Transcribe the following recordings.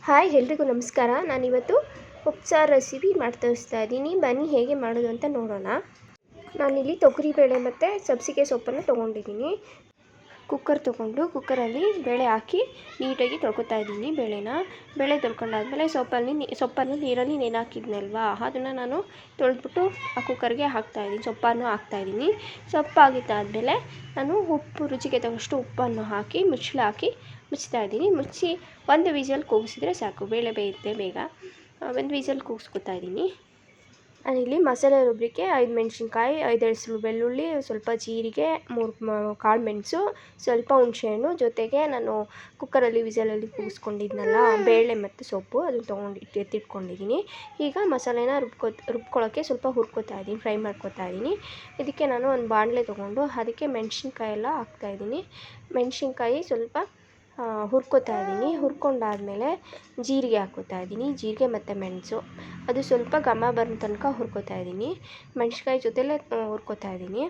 Hi ಎಲ್ರಿಗೂ ನಮಸ್ಕಾರ. ನಾನಿವತ್ತು ಉಪ್ಸಾರು ರೆಸಿಪಿ ಮಾಡಿ ತೋರಿಸ್ತಾ ಇದ್ದೀನಿ. ಬನ್ನಿ ಹೇಗೆ ಮಾಡೋದು ಅಂತ ನೋಡೋಣ. ನಾನಿಲ್ಲಿ ತೊಗರಿಬೇಳೆ ಮತ್ತು ಸಬ್ಸಿಗೆ ಸೊಪ್ಪನ್ನು ತೊಗೊಂಡಿದ್ದೀನಿ. ಕುಕ್ಕರ್ ತೊಗೊಂಡು ಕುಕ್ಕರಲ್ಲಿ ಬೇಳೆ ಹಾಕಿ ನೀಟಾಗಿ ತೊಳ್ಕೊತಾ ಇದ್ದೀನಿ. ಬೇಳೆ ತೊಳ್ಕೊಂಡಾದ್ಮೇಲೆ ಸೊಪ್ಪನ್ನು ನೀರಲ್ಲಿ ನೆನೆ ಹಾಕಿದ್ನಲ್ವಾ, ಅದನ್ನು ನಾನು ತೊಳೆದ್ಬಿಟ್ಟು ಆ ಕುಕ್ಕರ್ಗೆ ಹಾಕ್ತಾಯಿದ್ದೀನಿ. ಸೊಪ್ಪನ್ನು ಹಾಕ್ತಾಯಿದ್ದೀನಿ. ಸೊಪ್ಪು ಆಗಿದ್ದಾದಮೇಲೆ ನಾನು ಉಪ್ಪು ರುಚಿಗೆ ತಕ್ಕಷ್ಟು ಉಪ್ಪನ್ನು ಹಾಕಿ ಮುಚ್ತಾ ಇದ್ದೀನಿ. ಮುಚ್ಚಿ ಒಂದು ವಿಸಲ್ ಕೂಗಿಸಿದ್ರೆ ಸಾಕು, ಬೇಳೆ ಬೇಯುತ್ತೆ ಬೇಗ. ಒಂದು ವಿಸಲ್ ಕೂಗಿಸ್ಕೊತಾ ಇದ್ದೀನಿ. ನಾನಿಲ್ಲಿ ಮಸಾಲೆ ರುಬ್ಬಿಕ್ಕೆ 5 ಮೆಣಸಿನ್ಕಾಯಿ, 5 ಎಸಳು ಬೆಳ್ಳುಳ್ಳಿ, ಸ್ವಲ್ಪ ಜೀರಿಗೆ, 3 ಕಾಳು ಮೆಣಸು, ಸ್ವಲ್ಪ ಹುಣಸೆಹಣ್ಣು, ಜೊತೆಗೆ ನಾನು ಕುಕ್ಕರಲ್ಲಿ ವಿಸಲಲ್ಲಿ ಕೂಗಿಸ್ಕೊಂಡಿದ್ನಲ್ಲ ಬೇಳೆ ಮತ್ತು ಸೊಪ್ಪು, ಅದನ್ನು ತೊಗೊಂಡು ಎತ್ತಿಟ್ಕೊಂಡಿದ್ದೀನಿ. ಈಗ ಮಸಾಲೆನ ರುಬ್ಕೊಳ್ಳೋಕ್ಕೆ ಸ್ವಲ್ಪ ಹುರ್ಕೋತಾ ಇದ್ದೀನಿ, ಫ್ರೈ ಮಾಡ್ಕೊತಾ ಇದ್ದೀನಿ. ಇದಕ್ಕೆ ನಾನು ಒಂದು ಬಾಣಲೆ ತೊಗೊಂಡು ಅದಕ್ಕೆ ಮೆಣಸಿನ್ಕಾಯಿ ಎಲ್ಲ ಹಾಕ್ತಾಯಿದ್ದೀನಿ. ಮೆಣಸಿನ್ಕಾಯಿ ಸ್ವಲ್ಪ ಹುರ್ಕೋತಾ ಇದ್ದೀನಿ. ಹುರ್ಕೊಂಡಾದ್ಮೇಲೆ ಜೀರಿಗೆ ಹಾಕ್ಕೋತಾ ಇದ್ದೀನಿ. ಜೀರಿಗೆ ಮತ್ತು ಮೆಣಸು ಅದು ಸ್ವಲ್ಪ ಘಮ ಬರೋ ತನಕ ಹುರ್ಕೋತಾ ಇದ್ದೀನಿ. ಮೆಣಸಿನ್ಕಾಯಿ ಜೊತೆಲೇ ಹುರ್ಕೋತಾ ಇದ್ದೀನಿ.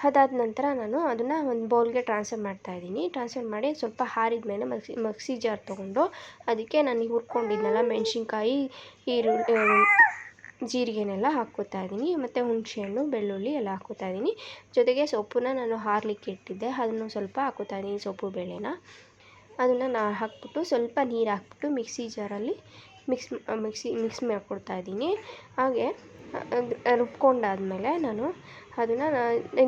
ಅದಾದ ನಂತರ ನಾನು ಅದನ್ನು ಒಂದು ಬೌಲ್ಗೆ ಟ್ರಾನ್ಸ್ಫರ್ ಮಾಡ್ತಾಯಿದ್ದೀನಿ. ಟ್ರಾನ್ಸ್ಫರ್ ಮಾಡಿ ಸ್ವಲ್ಪ ಆರಿದ ಮೇಲೆ ಮಿಕ್ಸಿ ಜಾರ್ ತೊಗೊಂಡು ಅದಕ್ಕೆ ನಾನು ಹುರ್ಕೊಂಡಿದ್ನಲ್ಲ ಮೆಣಸಿನ್ಕಾಯಿ, ಜೀರಿಗೆನೆಲ್ಲ ಹಾಕ್ಕೋತಾ ಇದ್ದೀನಿ. ಮತ್ತು ಹುಣಸೆಹಣ್ಣು, ಬೆಳ್ಳುಳ್ಳಿ ಎಲ್ಲ ಹಾಕ್ಕೋತಾ ಇದ್ದೀನಿ. ಜೊತೆಗೆ ಸೊಪ್ಪನ್ನ ನಾನು ಆರ್ಲಿಕ್ಕೆ ಇಟ್ಟಿದ್ದೆ, ಅದನ್ನು ಸ್ವಲ್ಪ ಹಾಕ್ಕೋತಾ ಇದ್ದೀನಿ. ಸೊಪ್ಪು ಬೇಳೆನ ಅದನ್ನು ಹಾಕ್ಬಿಟ್ಟು ಸ್ವಲ್ಪ ನೀರು ಹಾಕ್ಬಿಟ್ಟು ಮಿಕ್ಸಿ ಜಾರಲ್ಲಿ ಮಿಕ್ಸ್ ಮಾಡ್ಕೊಡ್ತಾ ಇದ್ದೀನಿ. ಹಾಗೆ ರುಬ್ಕೊಂಡಾದ್ಮೇಲೆ ನಾನು ಅದನ್ನು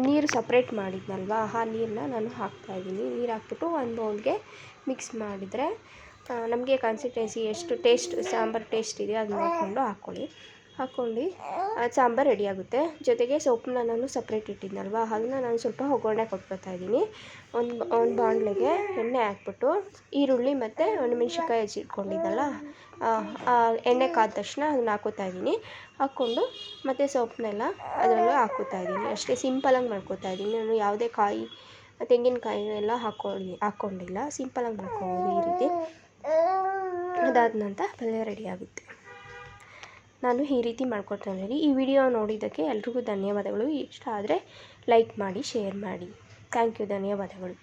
ನೀರು ಸಪ್ರೇಟ್ ಮಾಡಿದ್ನಲ್ವ, ಆ ನೀರನ್ನ ನಾನು ಹಾಕ್ತಾಯಿದ್ದೀನಿ. ನೀರು ಹಾಕ್ಬಿಟ್ಟು ಒಂದು ಬೌಲ್ಗೆ ಮಿಕ್ಸ್ ಮಾಡಿದರೆ ನಮಗೆ ಕನ್ಸಿಸ್ಟೆನ್ಸಿ ಎಷ್ಟು ಸಾಂಬಾರು ಟೇಸ್ಟ್ ಇದೆಯೋ ಅದನ್ನ ಹಾಕ್ಕೊಂಡು ಸಾಂಬಾರು ರೆಡಿಯಾಗುತ್ತೆ. ಜೊತೆಗೆ ಸೊಪ್ಪನ್ನ ನಾನು ಸಪ್ರೇಟ್ ಇಟ್ಟಿದ್ನಲ್ವ, ಅದನ್ನ ನಾನು ಸ್ವಲ್ಪ ಒಗ್ಗರಣೆ ಕೊಟ್ಕೊತಾ ಇದ್ದೀನಿ. ಒಂದು ಬಾಣಲೆಗೆ ಎಣ್ಣೆ ಹಾಕ್ಬಿಟ್ಟು ಈರುಳ್ಳಿ ಮತ್ತು ಒಣಮೆಣ್ಸಿನ್ಕಾಯಿ ಹೆಚ್ಚಿಟ್ಕೊಂಡಿದ್ದಲ್ಲ, ಎಣ್ಣೆ ಕಾದ ತಕ್ಷಣ ಅದನ್ನ ಹಾಕ್ಕೋತಾ ಇದ್ದೀನಿ. ಹಾಕ್ಕೊಂಡು ಮತ್ತು ಸೊಪ್ಪನ್ನೆಲ್ಲ ಅದರಲ್ಲೂ ಹಾಕ್ಕೋತಾ ಇದ್ದೀನಿ. ಅಷ್ಟೇ ಸಿಂಪಲಾಗಿ ಮಾಡ್ಕೋತಾ ಇದ್ದೀನಿ. ನಾನು ಯಾವುದೇ ಕಾಯಿ, ತೆಂಗಿನಕಾಯಿ ಎಲ್ಲ ಹಾಕ್ಕೊಂಡಿಲ್ಲ. ಸಿಂಪಲಾಗಿ ಮಾಡ್ಕೊಬೋದು ಈ ರೀತಿ. ಅದಾದ ನಂತರ ಪಲ್ಯ ರೆಡಿಯಾಗುತ್ತೆ. ನಾನು ಈ ರೀತಿ ಮಾಡ್ಕೊಳ್ತಾಯಿದ್ದೀನಿ. ಈ ವಿಡಿಯೋ ನೋಡಿದ್ದಕ್ಕೆ ಎಲ್ರಿಗೂ ಧನ್ಯವಾದಗಳು. ಇಷ್ಟ ಆದರೆ ಲೈಕ್ ಮಾಡಿ, ಶೇರ್ ಮಾಡಿ. ಥ್ಯಾಂಕ್ ಯು, ಧನ್ಯವಾದಗಳು.